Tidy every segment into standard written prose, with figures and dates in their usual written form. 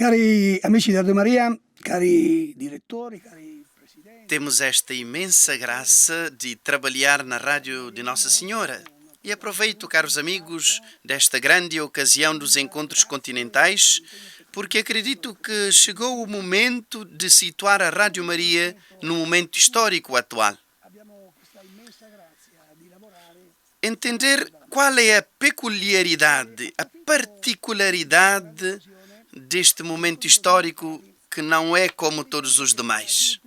Cari amici di Radio Maria, cari direttori, cari presidenti. Temos esta imensa graça de trabalhar na Rádio de Nossa Senhora. E aproveito, caros amigos, desta grande ocasião dos encontros continentais, porque acredito que chegou o momento de situar a Rádio Maria no momento histórico atual. Entender qual é a peculiaridade, a particularidade deste momento histórico que não é como todos os demais.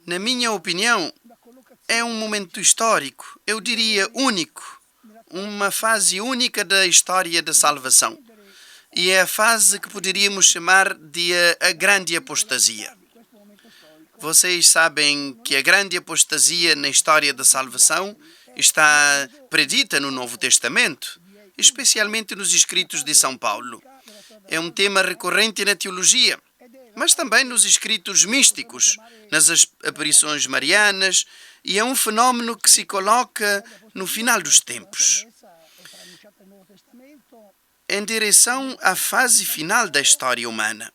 Na minha opinião, é um momento histórico, eu diria único, uma fase única da história da salvação. E é a fase que poderíamos chamar de a grande apostasia. Vocês sabem que a grande apostasia na história da salvação está predita no Novo Testamento, especialmente nos escritos de São Paulo. É um tema recorrente na teologia, mas também nos escritos místicos, nas aparições marianas, e é um fenómeno que se coloca no final dos tempos, em direção à fase final da história humana.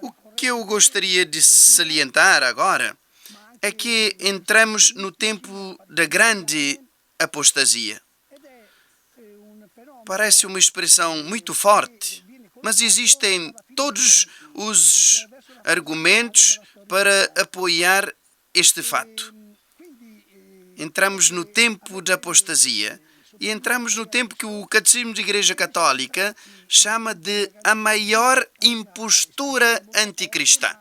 O que eu gostaria de salientar agora é que entramos no tempo da grande apostasia. Parece uma expressão muito forte, mas existem todos os argumentos para apoiar este fato. Entramos no tempo da apostasia e entramos no tempo que o Catecismo da Igreja Católica chama de a maior impostura anticristã.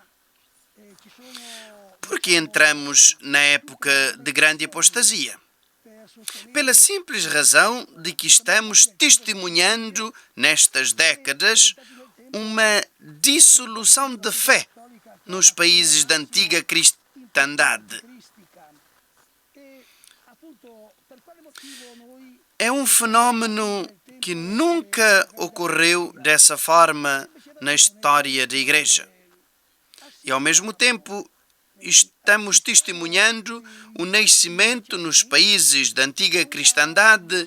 Por que entramos na época de grande apostasia? Pela simples razão de que estamos testemunhando, nestas décadas, uma dissolução de fé nos países da antiga cristandade. É um fenómeno que nunca ocorreu dessa forma na história da Igreja. E, ao mesmo tempo, estamos testemunhando o nascimento nos países da antiga cristandade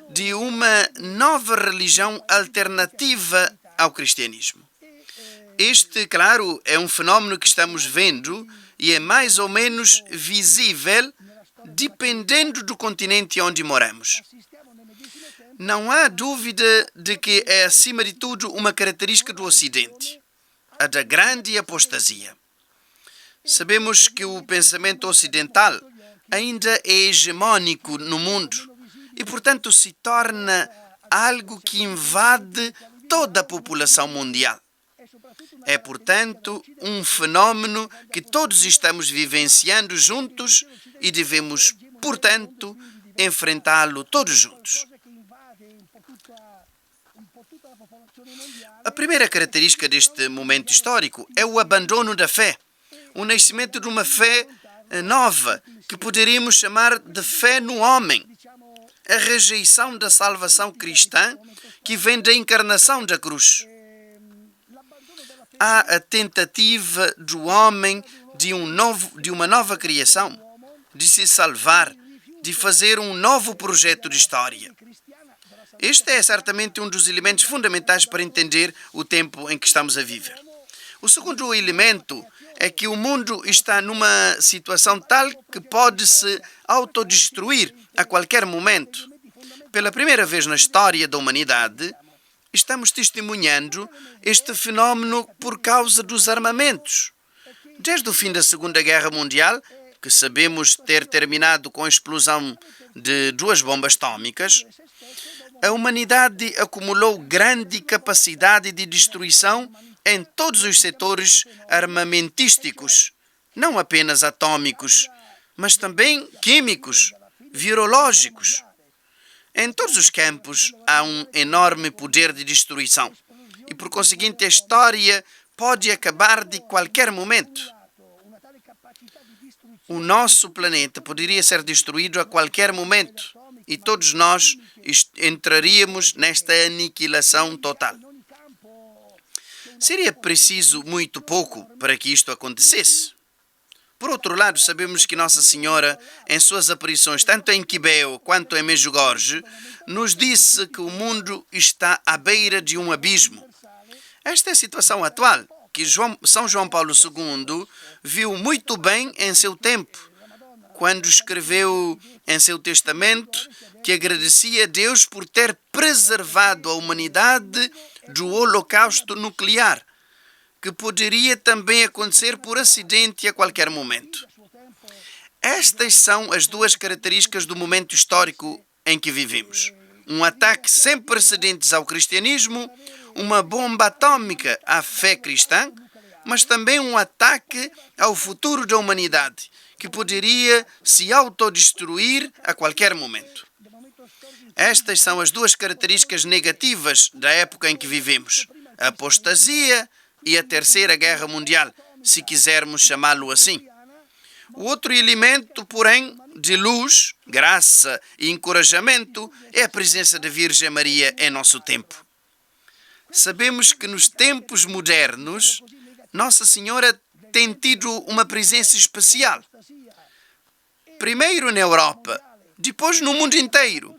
de uma nova religião alternativa ao cristianismo. Este, claro, é um fenómeno que estamos vendo e é mais ou menos visível dependendo do continente onde moramos. Não há dúvida de que é, acima de tudo, uma característica do Ocidente, a da grande apostasia. Sabemos que o pensamento ocidental ainda é hegemônico no mundo e, portanto, se torna algo que invade toda a população mundial. É, portanto, um fenómeno que todos estamos vivenciando juntos e devemos, portanto, enfrentá-lo todos juntos. A primeira característica deste momento histórico é o abandono da fé, o nascimento de uma fé nova, que poderíamos chamar de fé no homem, a rejeição da salvação cristã que vem da encarnação da cruz. Há a tentativa do homem de uma nova criação, de se salvar, de fazer um novo projeto de história. Este é certamente um dos elementos fundamentais para entender o tempo em que estamos a viver. O segundo elemento é que o mundo está numa situação tal que pode se autodestruir a qualquer momento. Pela primeira vez na história da humanidade, estamos testemunhando este fenómeno por causa dos armamentos. Desde o fim da Segunda Guerra Mundial, que sabemos ter terminado com a explosão de 2 bombas atômicas, a humanidade acumulou grande capacidade de destruição em todos os setores armamentísticos, não apenas atômicos, mas também químicos, virológicos. Em todos os campos há um enorme poder de destruição e, por conseguinte, a história pode acabar de qualquer momento. O nosso planeta poderia ser destruído a qualquer momento e todos nós entraríamos nesta aniquilação total. Seria preciso muito pouco para que isto acontecesse. Por outro lado, sabemos que Nossa Senhora, em suas aparições, tanto em Quibeo quanto em Medjugorje, nos disse que o mundo está à beira de um abismo Esta é a situação atual, que São João Paulo II viu muito bem em seu tempo, quando escreveu em seu testamento que agradecia a Deus por ter preservado a humanidade do holocausto nuclear, que poderia também acontecer por acidente a qualquer momento. Estas são as duas características do momento histórico em que vivemos. Um ataque sem precedentes ao cristianismo, uma bomba atômica à fé cristã, mas também um ataque ao futuro da humanidade, que poderia se autodestruir a qualquer momento. Estas são as duas características negativas da época em que vivemos: a apostasia e a Terceira Guerra Mundial, se quisermos chamá-lo assim. O outro elemento, porém, de luz, graça e encorajamento é a presença da Virgem Maria em nosso tempo. Sabemos que nos tempos modernos, Nossa Senhora tem tido uma presença especial. Primeiro na Europa, depois no mundo inteiro.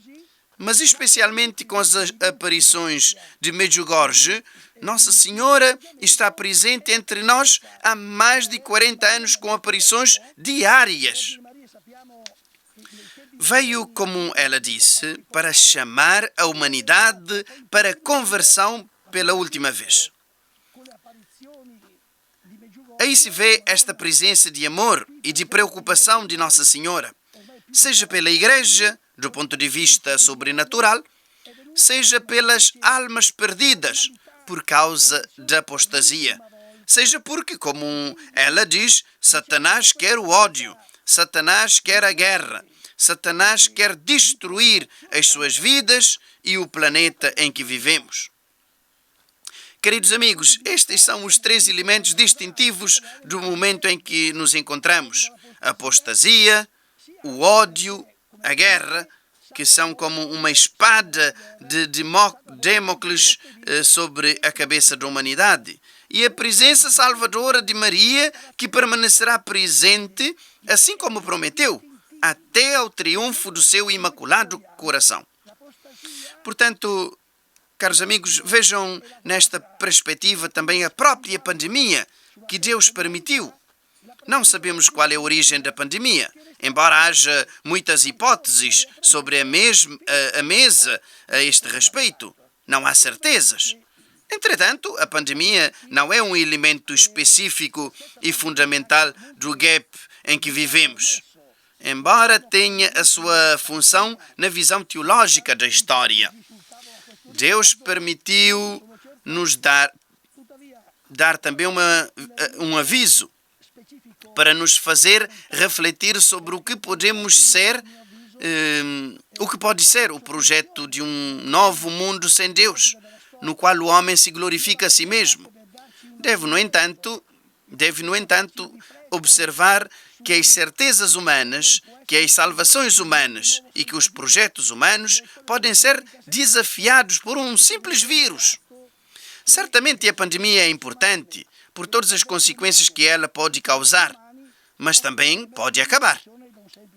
Mas especialmente com as aparições de Medjugorje, Nossa Senhora está presente entre nós há mais de 40 anos com aparições diárias. Veio, como ela disse, para chamar a humanidade para a conversão pela última vez. Aí se vê esta presença de amor e de preocupação de Nossa Senhora, seja pela Igreja, do ponto de vista sobrenatural, seja pelas almas perdidas por causa da apostasia, seja porque, como ela diz, Satanás quer o ódio, Satanás quer a guerra, Satanás quer destruir as suas vidas e o planeta em que vivemos. Queridos amigos, estes são os três elementos distintivos do momento em que nos encontramos: a apostasia, o ódio, a guerra, que são como uma espada de Damocles sobre a cabeça da humanidade, e a presença salvadora de Maria, que permanecerá presente, assim como prometeu, até ao triunfo do seu imaculado coração. Portanto, caros amigos, vejam nesta perspectiva também a própria pandemia que Deus permitiu. Não sabemos qual é a origem da pandemia, embora haja muitas hipóteses sobre a mesa a este respeito. Não há certezas. Entretanto, a pandemia não é um elemento específico e fundamental do gap em que vivemos, embora tenha a sua função na visão teológica da história. Deus permitiu-nos dar também um aviso para nos fazer refletir sobre o que podemos ser, o que pode ser o projeto de um novo mundo sem Deus, no qual o homem se glorifica a si mesmo. Deve, no entanto, observar que as certezas humanas, que as salvações humanas e que os projetos humanos podem ser desafiados por um simples vírus. Certamente a pandemia é importante por todas as consequências que ela pode causar, mas também pode acabar.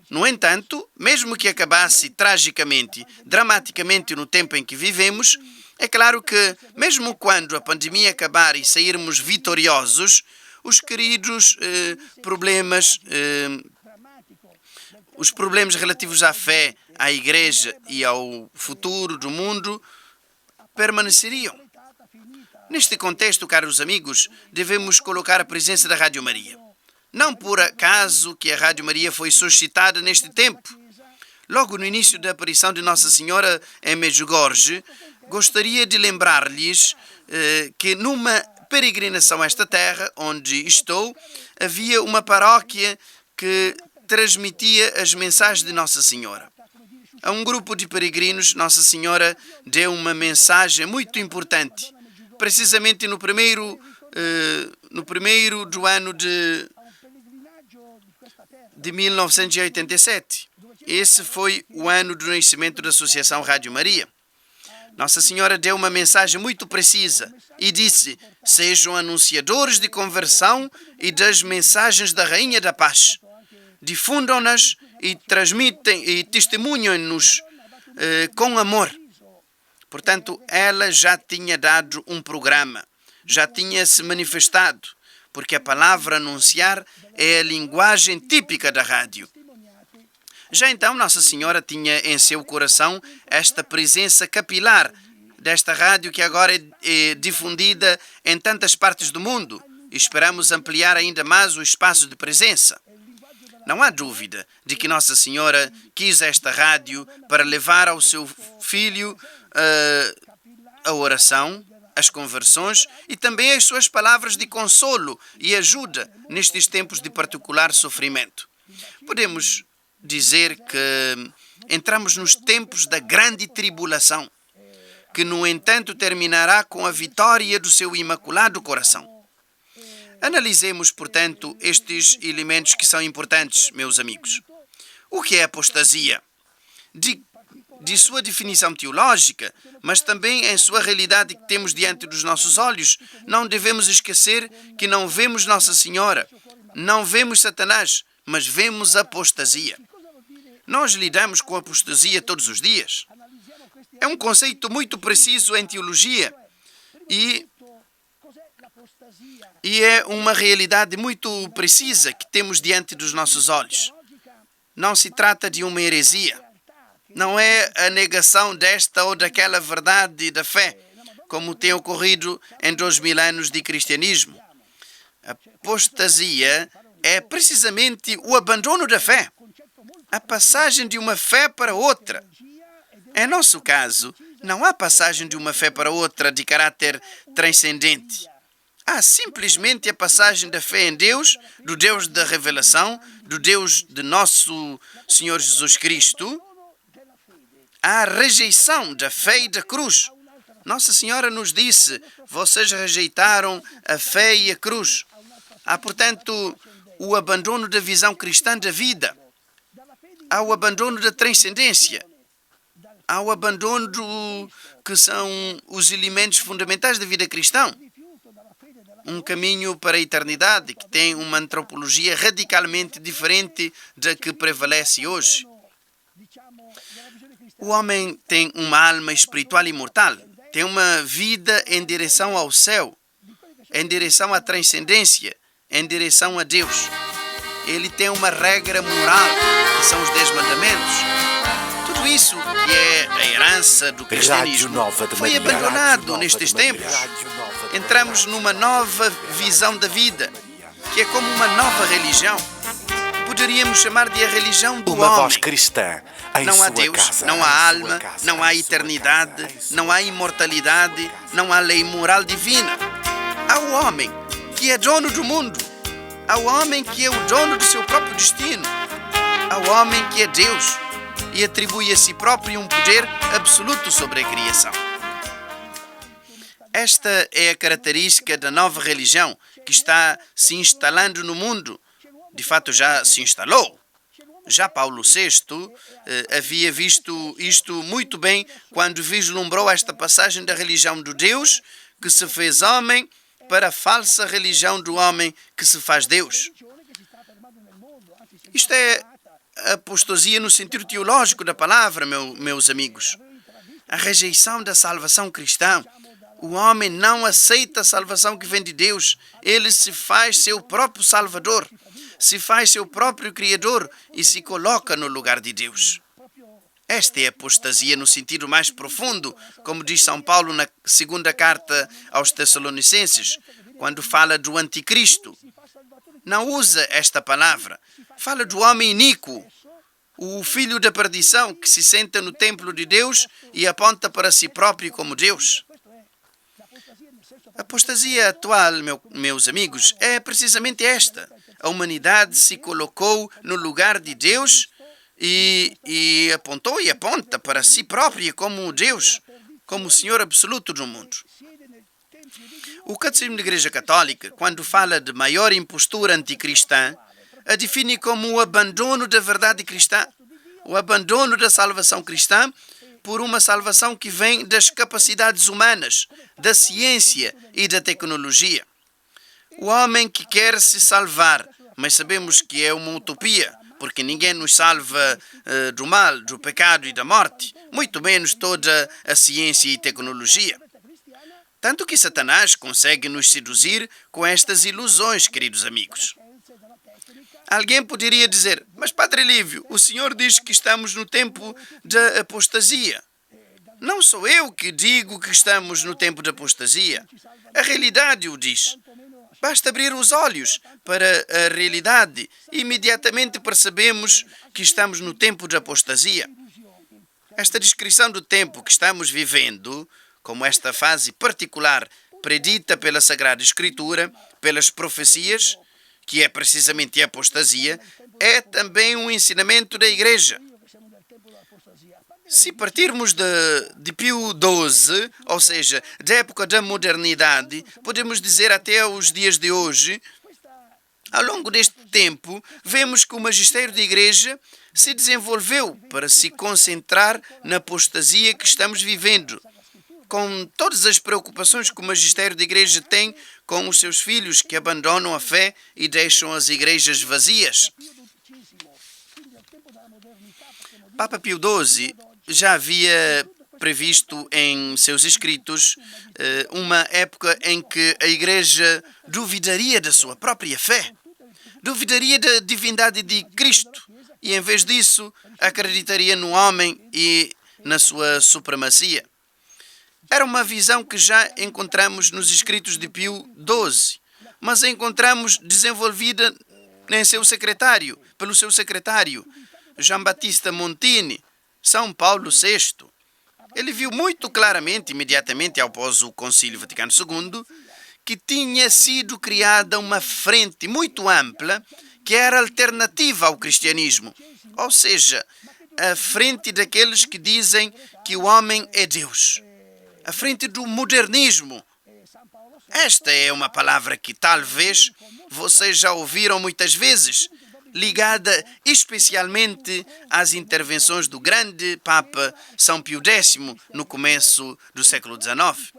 No entanto, mesmo que acabasse tragicamente, dramaticamente no tempo em que vivemos, é claro que, mesmo quando a pandemia acabar e sairmos vitoriosos, os queridos os problemas relativos à fé, à Igreja e ao futuro do mundo permaneceriam. Neste contexto, caros amigos, devemos colocar a presença da Rádio Maria. Não por acaso que a Rádio Maria foi suscitada neste tempo. Logo no início da aparição de Nossa Senhora em Medjugorje, gostaria de lembrar-lhes que numa peregrinação a esta terra, onde estou, havia uma paróquia que transmitia as mensagens de Nossa Senhora. A um grupo de peregrinos, Nossa Senhora deu uma mensagem muito importante, precisamente no primeiro do ano de 1987. Esse foi o ano do nascimento da Associação Rádio Maria. Nossa Senhora deu uma mensagem muito precisa e disse: sejam anunciadores de conversão e das mensagens da Rainha da Paz. Difundam-nas e transmitem e testemunham-nos com amor. Portanto, ela já tinha dado um programa. já tinha se manifestado, porque a palavra anunciar é a linguagem típica da rádio. Já então, Nossa Senhora tinha em seu coração esta presença capilar desta rádio que agora é difundida em tantas partes do mundo. E esperamos ampliar ainda mais o espaço de presença. Não há dúvida de que Nossa Senhora quis esta rádio para levar ao seu filho a oração, as conversões e também as suas palavras de consolo e ajuda nestes tempos de particular sofrimento. Podemos dizer que entramos nos tempos da grande tribulação, que, no entanto, terminará com a vitória do seu imaculado coração. Analisemos, portanto, estes elementos que são importantes, meus amigos. O que é apostasia? De sua definição teológica, mas também em sua realidade que temos diante dos nossos olhos, não devemos esquecer que não vemos Nossa Senhora, não vemos Satanás, mas vemos apostasia. Nós lidamos com apostasia todos os dias. É um conceito muito preciso em teologia e é uma realidade muito precisa que temos diante dos nossos olhos. Não se trata de uma heresia. Não é a negação desta ou daquela verdade da fé, como tem ocorrido em 2000 anos de cristianismo. A apostasia é precisamente o abandono da fé, a passagem de uma fé para outra. Em nosso caso, não há passagem de uma fé para outra de caráter transcendente. Há simplesmente a passagem da fé em Deus, do Deus da revelação, do Deus de nosso Senhor Jesus Cristo. Há a rejeição da fé e da cruz. Nossa Senhora nos disse: vocês rejeitaram a fé e a cruz. Há, portanto, o abandono da visão cristã da vida. Há o abandono da transcendência. Há o abandono que são os elementos fundamentais da vida cristã. Um caminho para a eternidade que tem uma antropologia radicalmente diferente da que prevalece hoje. O homem tem uma alma espiritual imortal, tem uma vida em direção ao céu, em direção à transcendência, em direção a Deus. Ele tem uma regra moral, que são os 10 mandamentos. Tudo isso, que é a herança do cristianismo, foi abandonado nestes tempos. Entramos numa nova visão da vida, que é como uma nova religião. Poderíamos chamar de a religião do Uma homem. voz cristã em Não há sua Deus, casa, não em há sua alma, casa, não há em sua eternidade, casa, em sua não há imortalidade, não há lei moral divina. Há o homem que é dono do mundo. Há o homem que é o dono do seu próprio destino. Há o homem que é Deus e atribui a si próprio um poder absoluto sobre a criação. Esta é a característica da nova religião que está se instalando no mundo. De fato, já se instalou. Já Paulo VI havia visto isto muito bem quando vislumbrou esta passagem da religião do Deus que se fez homem para a falsa religião do homem que se faz Deus. Isto é apostasia no sentido teológico da palavra, meus amigos. A rejeição da salvação cristã. O homem não aceita a salvação que vem de Deus. Ele se faz seu próprio Salvador, se faz seu próprio Criador e se coloca no lugar de Deus. Esta é a apostasia no sentido mais profundo, como diz São Paulo na segunda carta aos Tessalonicenses, quando fala do anticristo. Não usa esta palavra. Fala do homem iníquo, o filho da perdição que se senta no templo de Deus e aponta para si próprio como Deus. A apostasia atual, meus amigos, é precisamente esta. A humanidade se colocou no lugar de Deus e apontou e aponta para si própria como Deus, como o Senhor absoluto do mundo. O Catecismo da Igreja Católica, quando fala de maior impostura anticristã, a define como o abandono da verdade cristã, o abandono da salvação cristã por uma salvação que vem das capacidades humanas, da ciência e da tecnologia. O homem que quer se salvar, mas sabemos que é uma utopia, porque ninguém nos salva do mal, do pecado e da morte, muito menos toda a ciência e tecnologia. Tanto que Satanás consegue nos seduzir com estas ilusões, queridos amigos. Alguém poderia dizer, mas Padre Lívio, o senhor diz que estamos no tempo da apostasia. Não sou eu que digo que estamos no tempo da apostasia. A realidade o diz. Basta abrir os olhos para a realidade e imediatamente percebemos que estamos no tempo da apostasia. Esta descrição do tempo que estamos vivendo, como esta fase particular predita pela Sagrada Escritura, pelas profecias, que é precisamente a apostasia, é também um ensinamento da Igreja. Se partirmos de Pio XII, ou seja, da época da modernidade, podemos dizer até os dias de hoje, ao longo deste tempo, vemos que o magistério da Igreja se desenvolveu para se concentrar na apostasia que estamos vivendo, com todas as preocupações que o magistério da Igreja tem com os seus filhos que abandonam a fé e deixam as igrejas vazias. Papa Pio XII já havia previsto em seus escritos uma época em que a Igreja duvidaria da sua própria fé, duvidaria da divindade de Cristo e, em vez disso, acreditaria no homem e na sua supremacia. Era uma visão que já encontramos nos escritos de Pio XII, mas a encontramos desenvolvida pelo seu secretário, Giambattista Montini, São Paulo VI. Ele viu muito claramente, imediatamente após o Concílio Vaticano II, que tinha sido criada uma frente muito ampla que era alternativa ao cristianismo, ou seja, a frente daqueles que dizem que o homem é Deus, a frente do modernismo. Esta é uma palavra que talvez vocês já ouviram muitas vezes, ligada especialmente às intervenções do grande Papa São Pio X no começo do século XIX.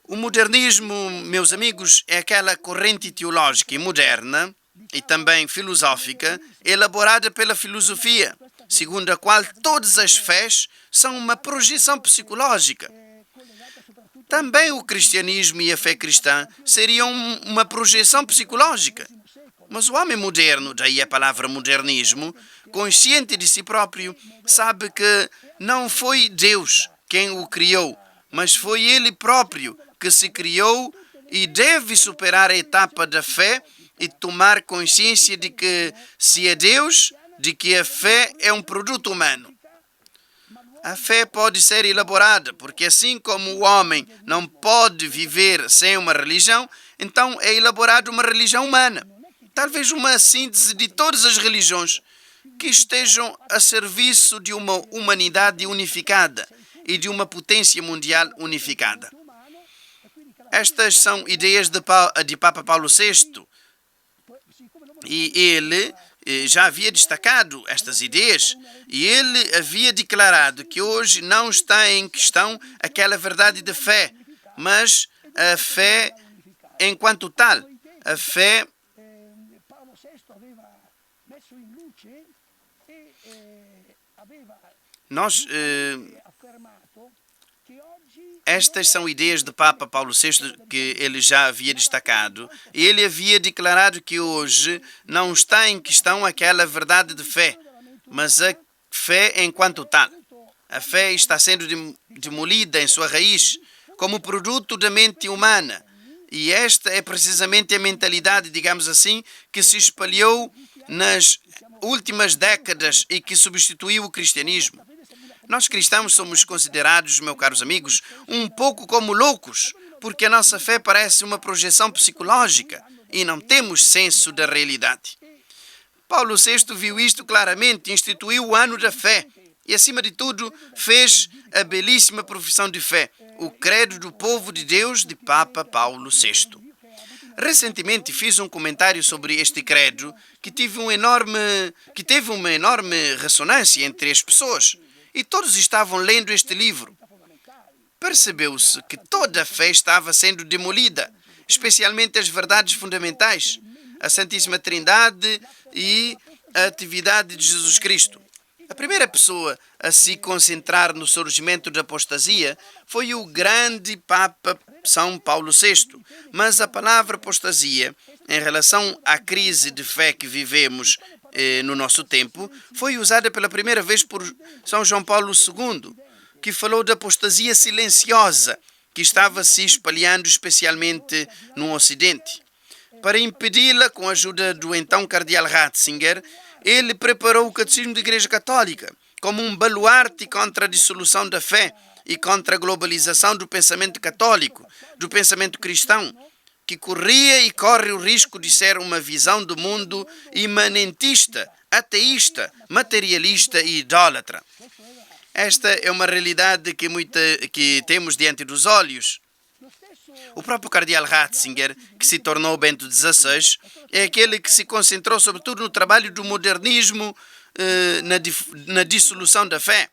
O modernismo, meus amigos, é aquela corrente teológica e moderna e também filosófica elaborada pela filosofia, segundo a qual todas as fés são uma projeção psicológica. Também o cristianismo e a fé cristã seriam uma projeção psicológica. Mas o homem moderno, daí a palavra modernismo, consciente de si próprio, sabe que não foi Deus quem o criou, mas foi ele próprio que se criou e deve superar a etapa da fé e tomar consciência de que, se é Deus, de que a fé é um produto humano. A fé pode ser elaborada, porque assim como o homem não pode viver sem uma religião, então é elaborada uma religião humana. Talvez uma síntese de todas as religiões que estejam a serviço de uma humanidade unificada e de uma potência mundial unificada. Estas são ideias de Papa Paulo VI. E ele já havia destacado estas ideias e ele havia declarado que hoje não está em questão aquela verdade de fé, mas a fé enquanto tal. A fé Estas são ideias do Papa Paulo VI que ele já havia destacado. E ele havia declarado que hoje não está em questão aquela verdade de fé, mas a fé enquanto tal. A fé está sendo demolida em sua raiz como produto da mente humana. E esta é precisamente a mentalidade, digamos assim, que se espalhou nas últimas décadas e que substituiu o cristianismo. Nós cristãos somos considerados, meus caros amigos, um pouco como loucos, porque a nossa fé parece uma projeção psicológica e não temos senso da realidade. Paulo VI viu isto claramente, instituiu o ano da fé e, acima de tudo, fez a belíssima profissão de fé, o credo do povo de Deus de Papa Paulo VI. Recentemente fiz um comentário sobre este credo que teve uma enorme ressonância entre as pessoas. E todos estavam lendo este livro. Percebeu-se que toda a fé estava sendo demolida, especialmente as verdades fundamentais, a Santíssima Trindade e a atividade de Jesus Cristo. A primeira pessoa a se concentrar no surgimento da apostasia foi o grande Papa São Paulo VI. Mas a palavra apostasia, em relação à crise de fé que vivemos no nosso tempo, foi usada pela primeira vez por São João Paulo II, que falou da apostasia silenciosa que estava se espalhando especialmente no Ocidente. Para impedi-la, com a ajuda do então cardeal Ratzinger, ele preparou o Catecismo da Igreja Católica como um baluarte contra a dissolução da fé e contra a globalização do pensamento católico, do pensamento cristão, que corria e corre o risco de ser uma visão do mundo imanentista, ateísta, materialista e idólatra. Esta é uma realidade que temos diante dos olhos. O próprio cardeal Ratzinger, que se tornou Bento XVI, é aquele que se concentrou sobretudo no trabalho do modernismo na dissolução da fé.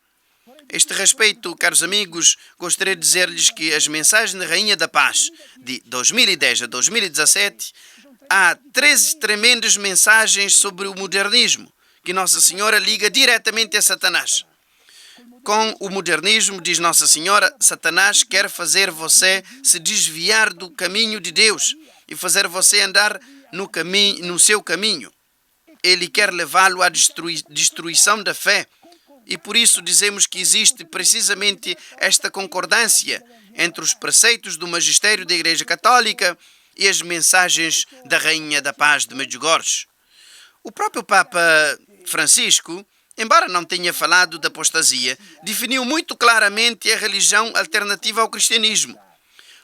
A este respeito, caros amigos, gostaria de dizer-lhes que as mensagens da Rainha da Paz de 2010 a 2017 há 13 tremendas mensagens sobre o modernismo que Nossa Senhora liga diretamente a Satanás. Com o modernismo, diz Nossa Senhora, Satanás quer fazer você se desviar do caminho de Deus e fazer você andar no seu caminho. Ele quer levá-lo à destruição da fé. E por isso dizemos que existe precisamente esta concordância entre os preceitos do magistério da Igreja Católica e as mensagens da Rainha da Paz de Medjugorje. O próprio Papa Francisco, embora não tenha falado da apostasia, definiu muito claramente a religião alternativa ao cristianismo.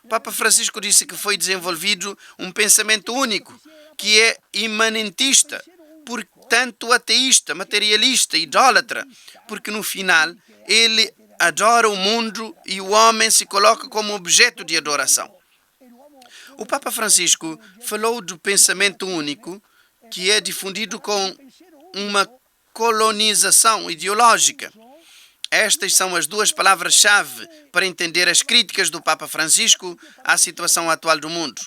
O Papa Francisco disse que foi desenvolvido um pensamento único, que é imanentista, portanto ateísta, materialista, idólatra, porque no final ele adora o mundo e o homem se coloca como objeto de adoração. O Papa Francisco falou do pensamento único, que é difundido com uma colonização ideológica. Estas são as duas palavras-chave para entender as críticas do Papa Francisco à situação atual do mundo.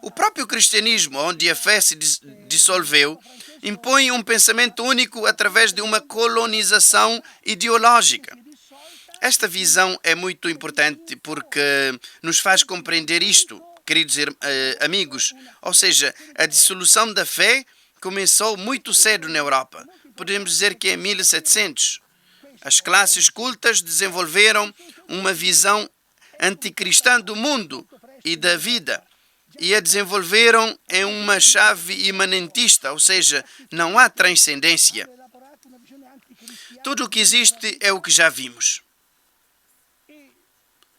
O próprio cristianismo, onde a fé se dissolveu, impõe um pensamento único através de uma colonização ideológica. Esta visão é muito importante porque nos faz compreender isto, queridos amigos. Ou seja, a dissolução da fé começou muito cedo na Europa. Podemos dizer que em 1700. As classes cultas desenvolveram uma visão anticristã do mundo e da vida e a desenvolveram em uma chave imanentista, ou seja, não há transcendência. Tudo o que existe é o que já vimos.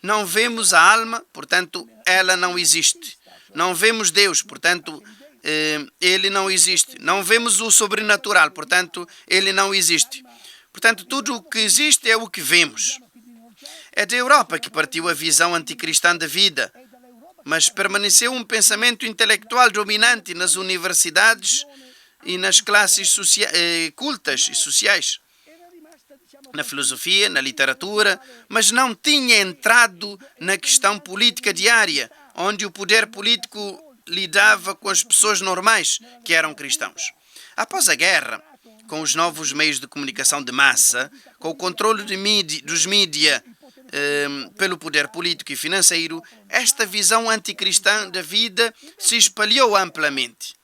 Não vemos a alma, portanto, ela não existe. Não vemos Deus, portanto, ele não existe. Não vemos o sobrenatural, portanto, ele não existe. Portanto, tudo o que existe é o que vemos. É da Europa que partiu a visão anticristã da vida, mas permaneceu um pensamento intelectual dominante nas universidades e nas classes cultas e sociais, na filosofia, na literatura, mas não tinha entrado na questão política diária, onde o poder político lidava com as pessoas normais que eram cristãos. Após a guerra, com os novos meios de comunicação de massa, com o controle dos mídias pelo poder político e financeiro, esta visão anticristã da vida se espalhou amplamente.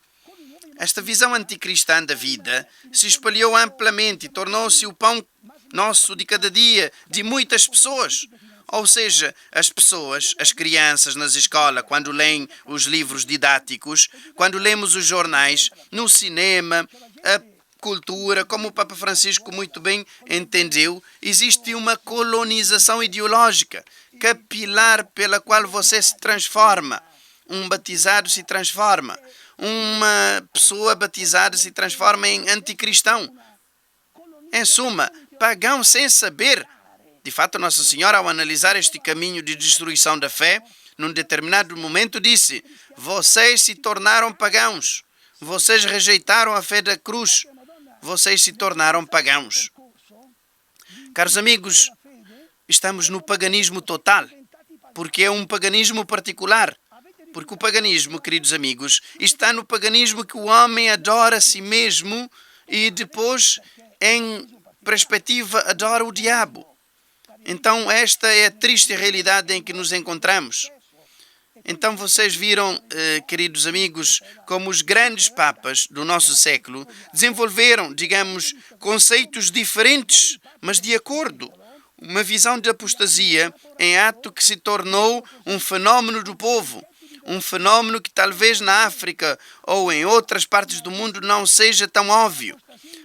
Esta visão anticristã da vida se espalhou amplamente e tornou-se o pão nosso de cada dia de muitas pessoas. Ou seja, as pessoas, as crianças nas escolas, quando leem os livros didáticos, quando lemos os jornais, no cinema, a cultura, como o Papa Francisco muito bem entendeu, existe uma colonização ideológica, capilar, pela qual você se transforma. Um batizado se transforma. Uma pessoa batizada se transforma em anticristão. Em suma, pagão sem saber. De fato, Nossa Senhora, ao analisar este caminho de destruição da fé, num determinado momento disse: vocês se tornaram pagãos. Vocês rejeitaram a fé da cruz. Vocês se tornaram pagãos. Caros amigos, estamos no paganismo total, porque é um paganismo particular. Porque o paganismo, queridos amigos, está no paganismo que o homem adora a si mesmo e depois, em perspectiva, adora o diabo. Então, esta é a triste realidade em que nos encontramos. Então, vocês viram, queridos amigos, como os grandes papas do nosso século desenvolveram, digamos, conceitos diferentes, mas de acordo. Uma visão de apostasia em ato que se tornou um fenômeno do povo. Um fenômeno que talvez na África ou em outras partes do mundo não seja tão óbvio.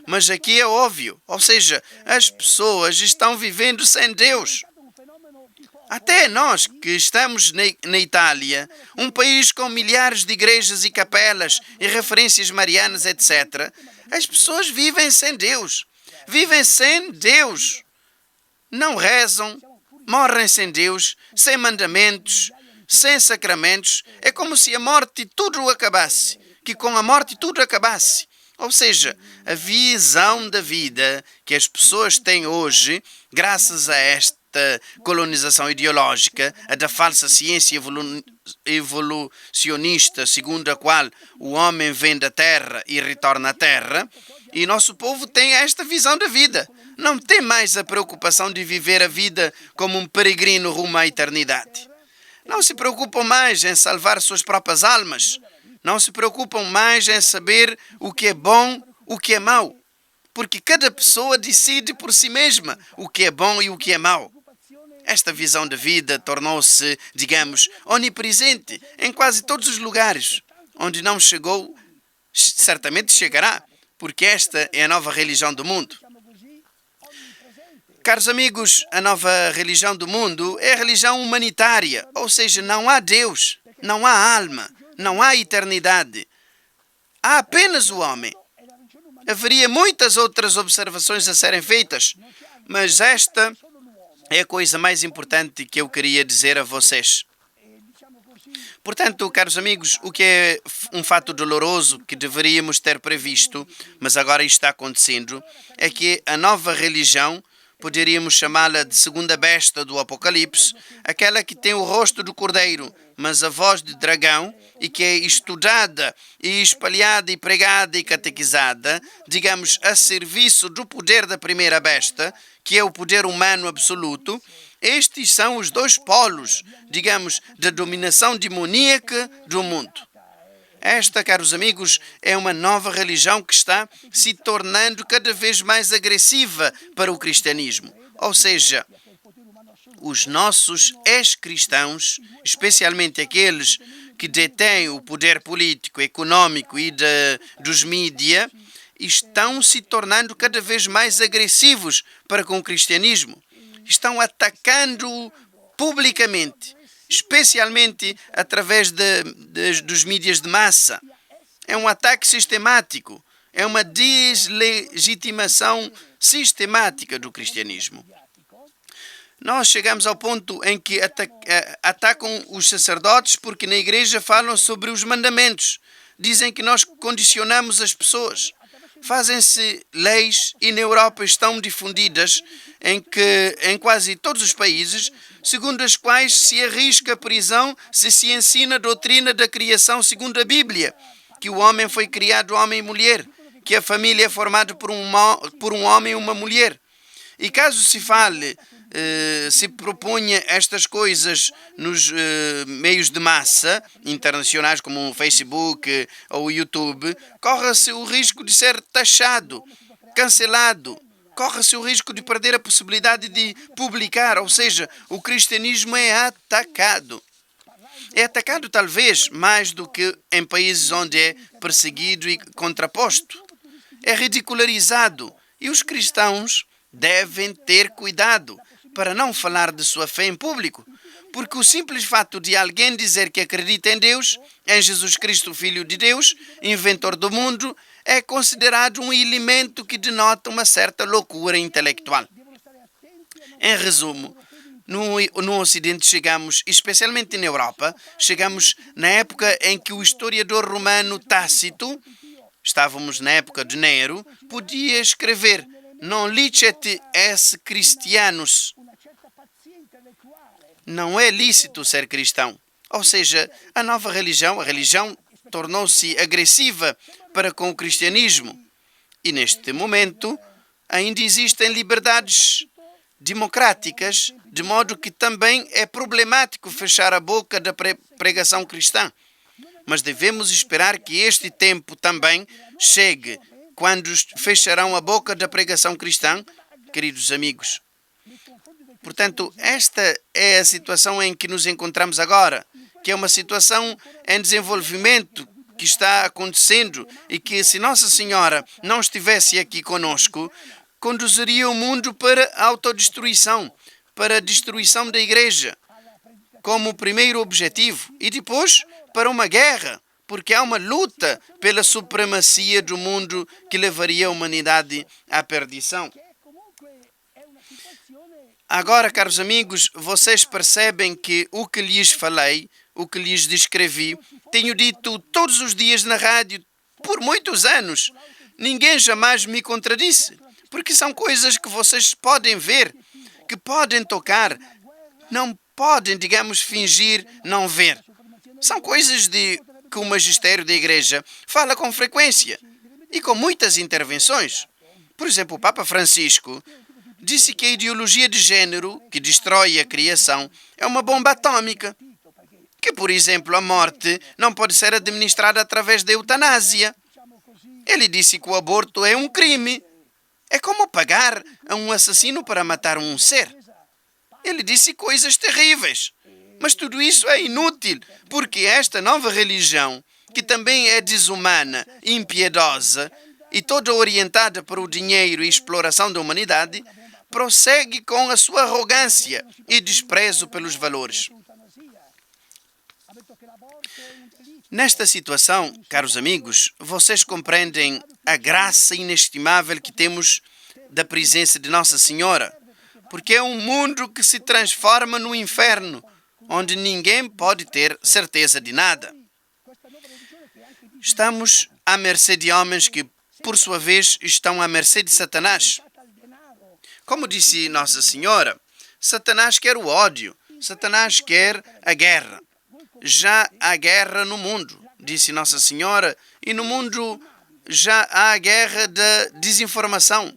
Mas aqui é óbvio. Ou seja, as pessoas estão vivendo sem Deus. Até nós que estamos na Itália, um país com milhares de igrejas e capelas e referências marianas, etc., as pessoas vivem sem Deus. Vivem sem Deus. Não rezam, morrem sem Deus, sem mandamentos, sem sacramentos. É como se a morte tudo acabasse, que com a morte tudo acabasse. Ou seja, a visão da vida que as pessoas têm hoje, graças a esta colonização ideológica, a da falsa ciência evolucionista, segundo a qual o homem vem da Terra e retorna à Terra, e nosso povo tem esta visão da vida. Não tem mais a preocupação de viver a vida como um peregrino rumo à eternidade. Não se preocupam mais em salvar suas próprias almas. Não se preocupam mais em saber o que é bom, o que é mau. Porque cada pessoa decide por si mesma o que é bom e o que é mau. Esta visão de vida tornou-se, digamos, onipresente em quase todos os lugares. Onde não chegou, certamente chegará, porque esta é a nova religião do mundo. Caros amigos, a nova religião do mundo é a religião humanitária, ou seja, não há Deus, não há alma, não há eternidade. Há apenas o homem. Haveria muitas outras observações a serem feitas, mas esta é a coisa mais importante que eu queria dizer a vocês. Portanto, caros amigos, o que é um fato doloroso que deveríamos ter previsto, mas agora está acontecendo, é que a nova religião, poderíamos chamá-la de segunda besta do Apocalipse, aquela que tem o rosto do cordeiro, mas a voz de dragão, e que é estudada e espalhada e pregada e catequizada, digamos, a serviço do poder da primeira besta, que é o poder humano absoluto. Estes são os dois polos, digamos, da dominação demoníaca do mundo. Esta, caros amigos, é uma nova religião que está se tornando cada vez mais agressiva para o cristianismo. Ou seja, os nossos ex-cristãos, especialmente aqueles que detêm o poder político, econômico e dos mídias, estão se tornando cada vez mais agressivos para com o cristianismo. Estão atacando publicamente, especialmente através dos mídias de massa. É um ataque sistemático, é uma deslegitimação sistemática do cristianismo. Nós chegamos ao ponto em que atacam os sacerdotes porque na igreja falam sobre os mandamentos. Dizem que nós condicionamos as pessoas. Fazem-se leis e na Europa estão difundidas em quase todos os países, segundo as quais se arrisca a prisão se ensina a doutrina da criação segundo a Bíblia, que o homem foi criado homem e mulher, que a família é formada por um homem e uma mulher. E caso se fale, se proponha estas coisas nos meios de massa internacionais como o Facebook ou o YouTube, corre-se o risco de ser taxado, cancelado, corre-se o risco de perder a possibilidade de publicar, ou seja, o cristianismo é atacado. É atacado talvez mais do que em países onde é perseguido e contraposto. É ridicularizado e os cristãos devem ter cuidado para não falar de sua fé em público, porque o simples fato de alguém dizer que acredita em Deus, em Jesus Cristo, Filho de Deus, inventor do mundo, é considerado um elemento que denota uma certa loucura intelectual. Em resumo, no Ocidente chegamos, especialmente na Europa, chegamos na época em que o historiador romano Tácito, estávamos na época de Nero, podia escrever non licet esse Christianus. Não é lícito ser cristão. Ou seja, a nova religião, a religião tornou-se agressiva para com o cristianismo. E neste momento, ainda existem liberdades democráticas, de modo que também é problemático fechar a boca da pregação cristã. Mas devemos esperar que este tempo também chegue, quando fecharão a boca da pregação cristã, queridos amigos. Portanto, esta é a situação em que nos encontramos agora, que é uma situação em desenvolvimento que está acontecendo e que, se Nossa Senhora não estivesse aqui conosco, conduziria o mundo para a autodestruição, para a destruição da Igreja, como primeiro objetivo, e depois para uma guerra, porque há uma luta pela supremacia do mundo que levaria a humanidade à perdição. Agora, caros amigos, vocês percebem que o que lhes falei, o que lhes descrevi, tenho dito todos os dias na rádio por muitos anos. Ninguém jamais me contradisse, porque são coisas que vocês podem ver, que podem tocar, não podem, digamos, fingir não ver. São coisas que o magistério da Igreja fala com frequência e com muitas intervenções. Por exemplo, o Papa Francisco disse que a ideologia de gênero, que destrói a criação, é uma bomba atômica. Que, por exemplo, a morte não pode ser administrada através da eutanásia. Ele disse que o aborto é um crime. É como pagar a um assassino para matar um ser. Ele disse coisas terríveis. Mas tudo isso é inútil, porque esta nova religião, que também é desumana, impiedosa e toda orientada para o dinheiro e exploração da humanidade, prossegue com a sua arrogância e desprezo pelos valores. Nesta situação, caros amigos, vocês compreendem a graça inestimável que temos da presença de Nossa Senhora, porque é um mundo que se transforma no inferno, onde ninguém pode ter certeza de nada. Estamos à mercê de homens que, por sua vez, estão à mercê de Satanás. Como disse Nossa Senhora, Satanás quer o ódio, Satanás quer a guerra. Já há guerra no mundo, disse Nossa Senhora, e no mundo já há a guerra da desinformação,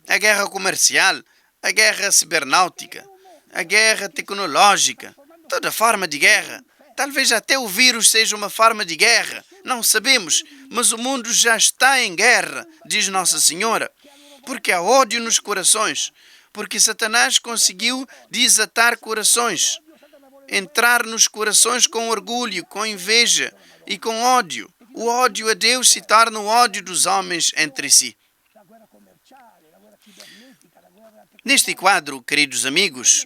a guerra comercial, a guerra cibernáutica, a guerra tecnológica, toda forma de guerra. Talvez até o vírus seja uma forma de guerra, não sabemos, mas o mundo já está em guerra, diz Nossa Senhora, porque há ódio nos corações, porque Satanás conseguiu desatar corações, entrar nos corações com orgulho, com inveja e com ódio. O ódio a Deus se torna o ódio dos homens entre si. Neste quadro, queridos amigos,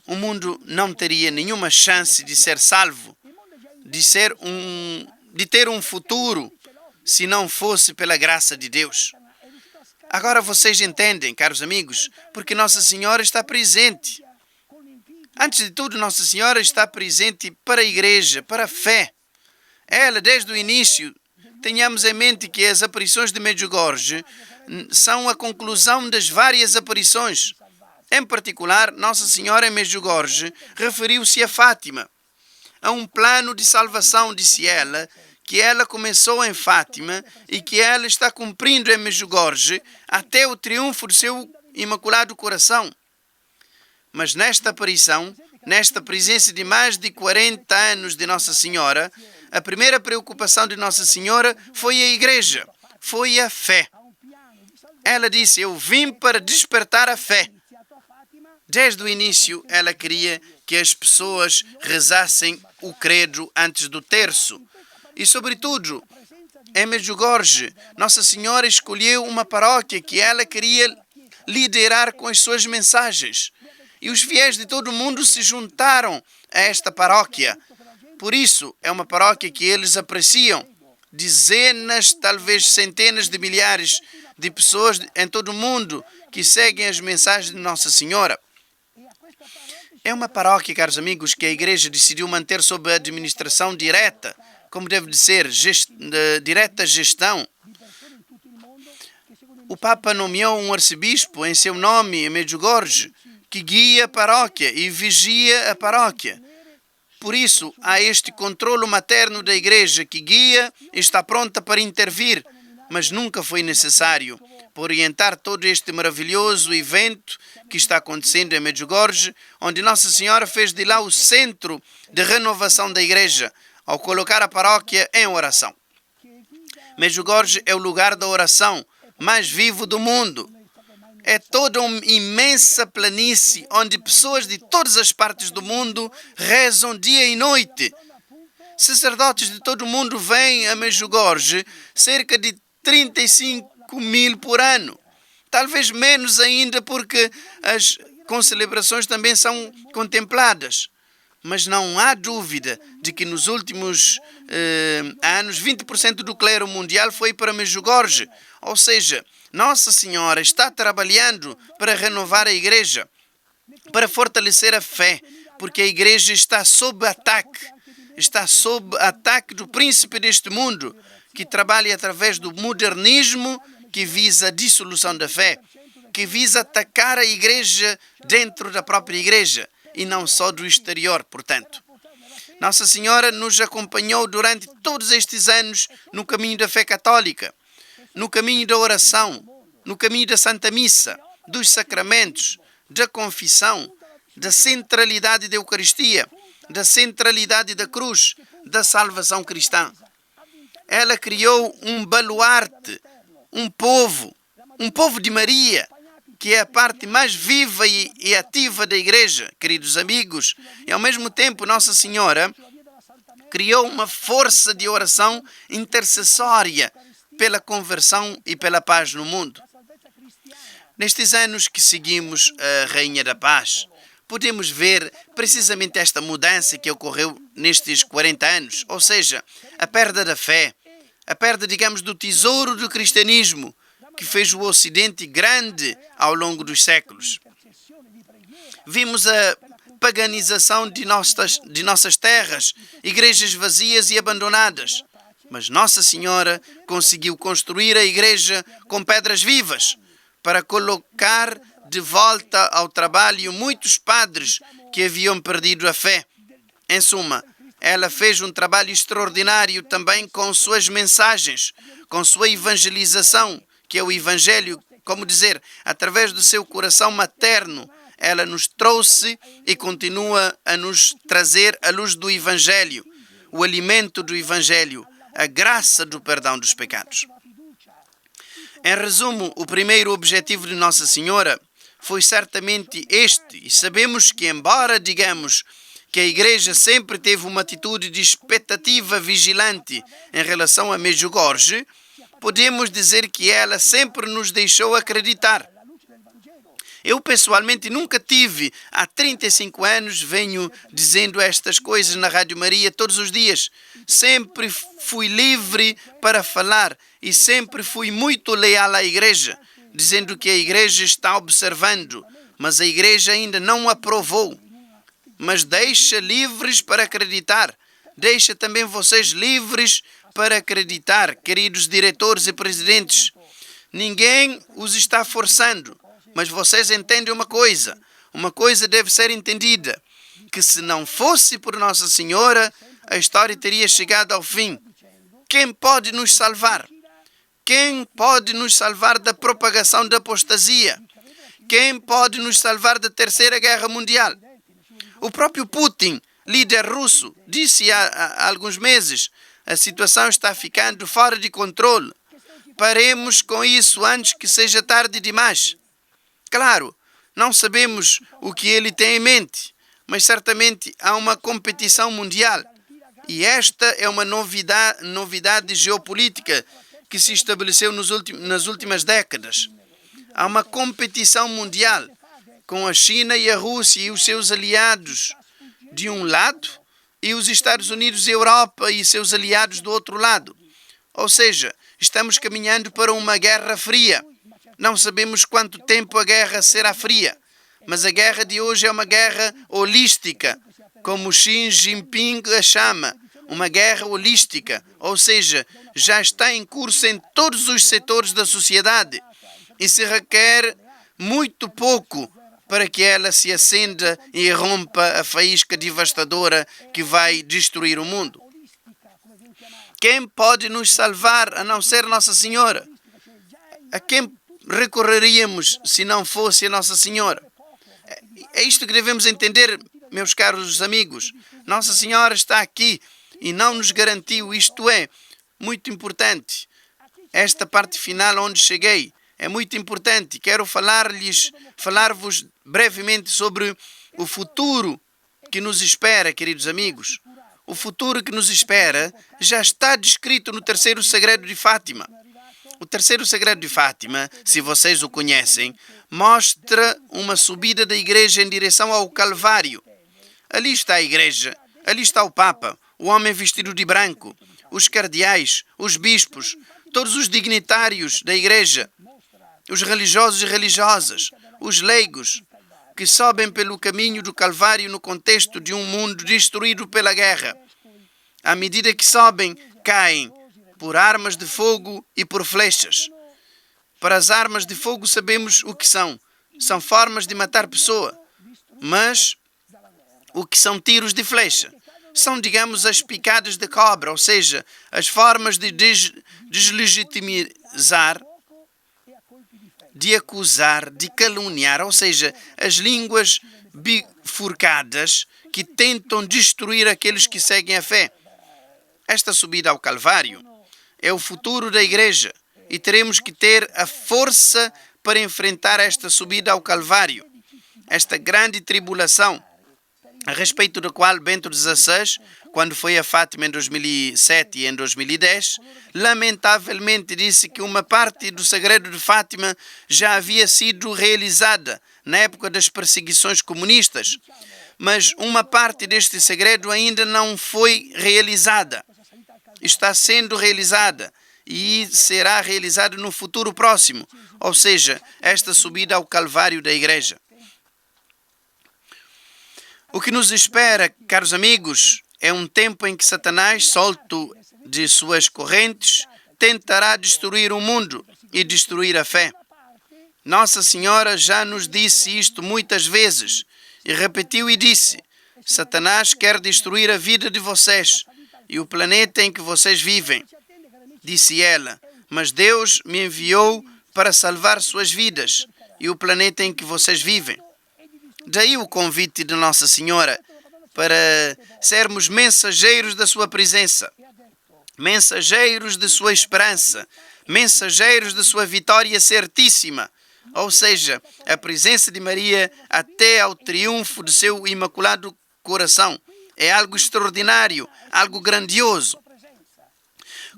o mundo não teria nenhuma chance de ser salvo, de ter um futuro, se não fosse pela graça de Deus. Agora vocês entendem, caros amigos, porque Nossa Senhora está presente. Antes de tudo, Nossa Senhora está presente para a Igreja, para a fé. Ela, desde o início, tenhamos em mente que as aparições de Medjugorje são a conclusão das várias aparições. Em particular, Nossa Senhora em Medjugorje referiu-se a Fátima, a um plano de salvação, disse ela, que ela começou em Fátima e que ela está cumprindo em Medjugorje até o triunfo do seu Imaculado Coração. Mas nesta aparição, nesta presença de mais de 40 anos de Nossa Senhora, a primeira preocupação de Nossa Senhora foi a Igreja, foi a fé. Ela disse, eu vim para despertar a fé. Desde o início, ela queria que as pessoas rezassem o credo antes do terço. E, sobretudo, em Medjugorje, Nossa Senhora escolheu uma paróquia que ela queria liderar com as suas mensagens. E os fiéis de todo o mundo se juntaram a esta paróquia. Por isso, é uma paróquia que eles apreciam. Dezenas, talvez centenas de milhares de pessoas em todo o mundo que seguem as mensagens de Nossa Senhora. É uma paróquia, caros amigos, que a Igreja decidiu manter sob a administração direta, como deve de ser, direta gestão. O Papa nomeou um arcebispo em seu nome em Medjugorje, que guia a paróquia e vigia a paróquia. Por isso, há este controlo materno da Igreja que guia e está pronta para intervir. mas nunca foi necessário para orientar todo este maravilhoso evento que está acontecendo em Medjugorje, onde Nossa Senhora fez de lá o centro de renovação da igreja, ao colocar a paróquia em oração. Medjugorje é o lugar da oração mais vivo do mundo. É toda uma imensa planície onde pessoas de todas as partes do mundo rezam dia e noite. Sacerdotes de todo o mundo vêm a Medjugorje, cerca de 35.000 por ano. Talvez menos ainda, porque as concelebrações também são contempladas. Mas não há dúvida de que nos últimos anos 20% do clero mundial foi para Medjugorje. Ou seja, Nossa Senhora está trabalhando para renovar a igreja, para fortalecer a fé, porque a igreja está sob ataque. Está sob ataque do príncipe deste mundo, que trabalha através do modernismo, que visa a dissolução da fé, que visa atacar a igreja dentro da própria igreja e não só do exterior, portanto. Nossa Senhora nos acompanhou durante todos estes anos no caminho da fé católica, no caminho da oração, no caminho da Santa Missa, dos sacramentos, da confissão, da centralidade da Eucaristia, da centralidade da cruz, da salvação cristã. Ela criou um baluarte, um povo de Maria, que é a parte mais viva e ativa da igreja, queridos amigos. E ao mesmo tempo, Nossa Senhora criou uma força de oração intercessória pela conversão e pela paz no mundo. Nestes anos que seguimos a Rainha da Paz, podemos ver precisamente esta mudança que ocorreu nestes 40 anos, ou seja, a perda da fé, a perda, digamos, do tesouro do cristianismo, que fez o Ocidente grande ao longo dos séculos. Vimos a paganização de nossas terras, igrejas vazias e abandonadas. Mas Nossa Senhora conseguiu construir a igreja com pedras vivas para colocar de volta ao trabalho muitos padres que haviam perdido a fé. Em suma, ela fez um trabalho extraordinário também com suas mensagens, com sua evangelização, que é o Evangelho, como dizer, através do seu coração materno, ela nos trouxe e continua a nos trazer a luz do Evangelho, o alimento do Evangelho, a graça do perdão dos pecados. Em resumo, o primeiro objetivo de Nossa Senhora foi certamente este, e sabemos que, embora digamos que a Igreja sempre teve uma atitude de expectativa vigilante em relação a Medjugorje, podemos dizer que ela sempre nos deixou acreditar. Eu, pessoalmente, nunca tive, há 35 anos, venho dizendo estas coisas na Rádio Maria todos os dias. Sempre fui livre para falar e sempre fui muito leal à Igreja, dizendo que a Igreja está observando, mas a Igreja ainda não aprovou. Mas deixa livres para acreditar. Deixa também vocês livres para acreditar, queridos diretores e presidentes. Ninguém os está forçando. Mas vocês entendem uma coisa deve ser entendida, que se não fosse por Nossa Senhora, a história teria chegado ao fim. Quem pode nos salvar? Quem pode nos salvar da propagação da apostasia? Quem pode nos salvar da Terceira Guerra Mundial? O próprio Putin, líder russo, disse há alguns meses, a situação está ficando fora de controle. Paremos com isso antes que seja tarde demais. Claro, não sabemos o que ele tem em mente, mas certamente há uma competição mundial. E esta é uma novidade geopolítica que se estabeleceu nas últimas décadas. Há uma competição mundial com a China e a Rússia e os seus aliados de um lado e os Estados Unidos e a Europa e seus aliados do outro lado. Ou seja, estamos caminhando para uma guerra fria. Não sabemos quanto tempo a guerra será fria, mas a guerra de hoje é uma guerra holística, como Xi Jinping a chama, uma guerra holística, ou seja, já está em curso em todos os setores da sociedade e se requer muito pouco para que ela se acenda e rompa a faísca devastadora que vai destruir o mundo. Quem pode nos salvar a não ser Nossa Senhora? A quem recorreríamos se não fosse a Nossa Senhora? É isto que devemos entender, meus caros amigos. Nossa Senhora está aqui e não nos garantiu. Isto é muito importante. Esta parte final onde cheguei é muito importante. Quero falar-vos brevemente sobre o futuro que nos espera, queridos amigos. O futuro que nos espera já está descrito no terceiro segredo de Fátima. O terceiro segredo de Fátima, se vocês o conhecem, mostra uma subida da igreja em direção ao Calvário. Ali está a igreja, ali está o Papa, o homem vestido de branco, os cardeais, os bispos, todos os dignitários da igreja, os religiosos e religiosas, os leigos, que sobem pelo caminho do Calvário no contexto de um mundo destruído pela guerra. À medida que sobem, caem por armas de fogo e por flechas. Para as armas de fogo sabemos o que são. São formas de matar pessoa. Mas o que são tiros de flecha? São, digamos, as picadas de cobra, ou seja, as formas de deslegitimizar, de acusar, de caluniar, ou seja, as línguas bifurcadas que tentam destruir aqueles que seguem a fé. Esta subida ao Calvário é o futuro da igreja e teremos que ter a força para enfrentar esta subida ao Calvário, esta grande tribulação, a respeito da qual Bento XVI, quando foi a Fátima em 2007 e em 2010, lamentavelmente disse que uma parte do segredo de Fátima já havia sido realizada na época das perseguições comunistas, mas uma parte deste segredo ainda não foi realizada. Está sendo realizada e será realizada no futuro próximo, ou seja, esta subida ao Calvário da igreja. O que nos espera, caros amigos, é um tempo em que Satanás, solto de suas correntes, tentará destruir o mundo e destruir a fé. Nossa Senhora já nos disse isto muitas vezes e repetiu e disse: Satanás quer destruir a vida de vocês e o planeta em que vocês vivem. Disse ela, mas Deus me enviou para salvar suas vidas e o planeta em que vocês vivem. Daí o convite de Nossa Senhora para sermos mensageiros da sua presença, mensageiros de sua esperança, mensageiros de sua vitória certíssima, ou seja, a presença de Maria até ao triunfo do seu imaculado coração. É algo extraordinário, algo grandioso.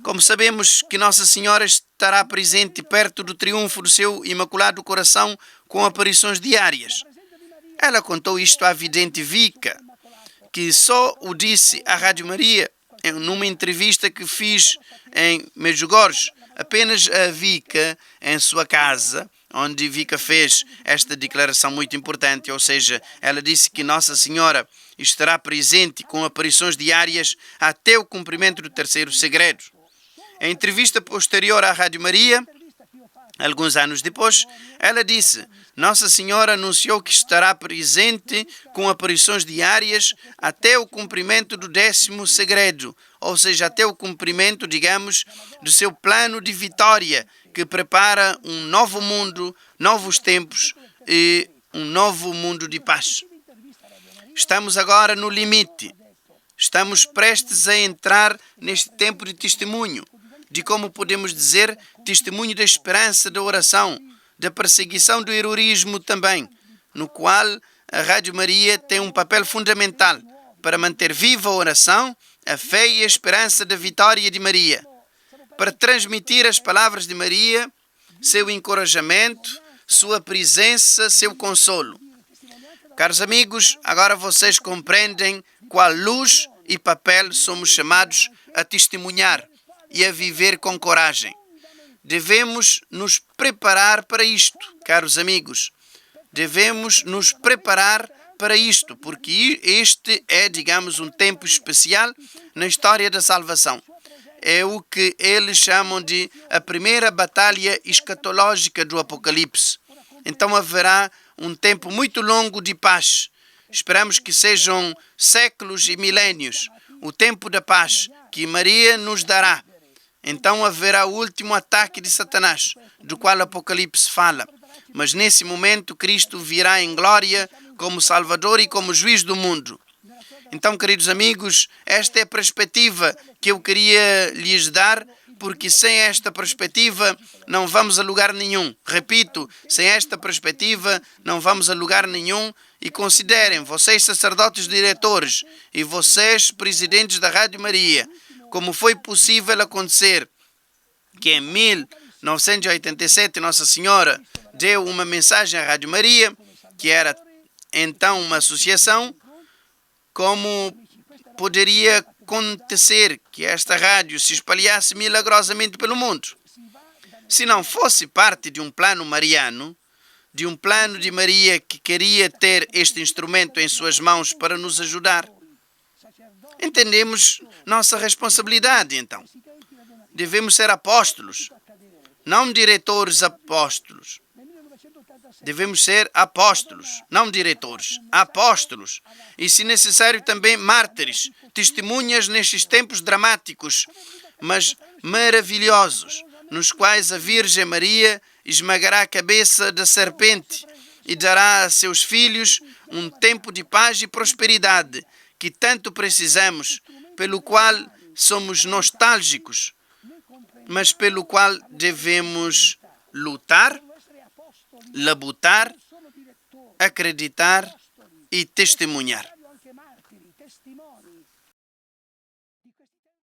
Como sabemos que Nossa Senhora estará presente perto do triunfo do seu imaculado coração com aparições diárias. Ela contou isto à vidente Vika, que só o disse à Rádio Maria numa entrevista que fiz em Medjugorje. Apenas a Vika, em sua casa, onde Vika fez esta declaração muito importante, ou seja, ela disse que Nossa Senhora estará presente com aparições diárias até o cumprimento do terceiro segredo. Em entrevista posterior à Rádio Maria, alguns anos depois, ela disse: Nossa Senhora anunciou que estará presente com aparições diárias até o cumprimento do 10º segredo, ou seja, até o cumprimento, digamos, do seu plano de vitória, que prepara um novo mundo, novos tempos e um novo mundo de paz. Estamos agora no limite. Estamos prestes a entrar neste tempo de testemunho, de como podemos dizer, testemunho da esperança, da oração, da perseguição do heroísmo também, no qual a Rádio Maria tem um papel fundamental para manter viva a oração, a fé e a esperança da vitória de Maria, para transmitir as palavras de Maria, seu encorajamento, sua presença, seu consolo. Caros amigos, agora vocês compreendem qual luz e papel somos chamados a testemunhar e a viver com coragem. Devemos nos preparar para isto, caros amigos. Devemos nos preparar para isto, porque este é, digamos, um tempo especial na história da salvação. É o que eles chamam de a primeira batalha escatológica do Apocalipse. Então haverá um tempo muito longo de paz. Esperamos que sejam séculos e milénios, o tempo da paz que Maria nos dará. Então haverá o último ataque de Satanás, do qual Apocalipse fala. Mas nesse momento Cristo virá em glória como Salvador e como juiz do mundo. Então, queridos amigos, esta é a perspectiva que eu queria lhes dar, porque sem esta perspectiva não vamos a lugar nenhum. Repito, sem esta perspectiva não vamos a lugar nenhum. E considerem, vocês sacerdotes diretores e vocês presidentes da Rádio Maria, como foi possível acontecer que em 1987 Nossa Senhora deu uma mensagem à Rádio Maria, que era então uma associação. Como poderia acontecer que esta rádio se espalhasse milagrosamente pelo mundo? Se não fosse parte de um plano mariano, de um plano de Maria que queria ter este instrumento em suas mãos para nos ajudar. Entendemos nossa responsabilidade, então. Devemos ser apóstolos, não diretores apóstolos. Devemos ser apóstolos, não diretores, apóstolos. E, se necessário, também mártires, testemunhas nestes tempos dramáticos, mas maravilhosos, nos quais a Virgem Maria esmagará a cabeça da serpente e dará a seus filhos um tempo de paz e prosperidade que tanto precisamos, pelo qual somos nostálgicos, mas pelo qual devemos lutar, labutar, acreditar e testemunhar.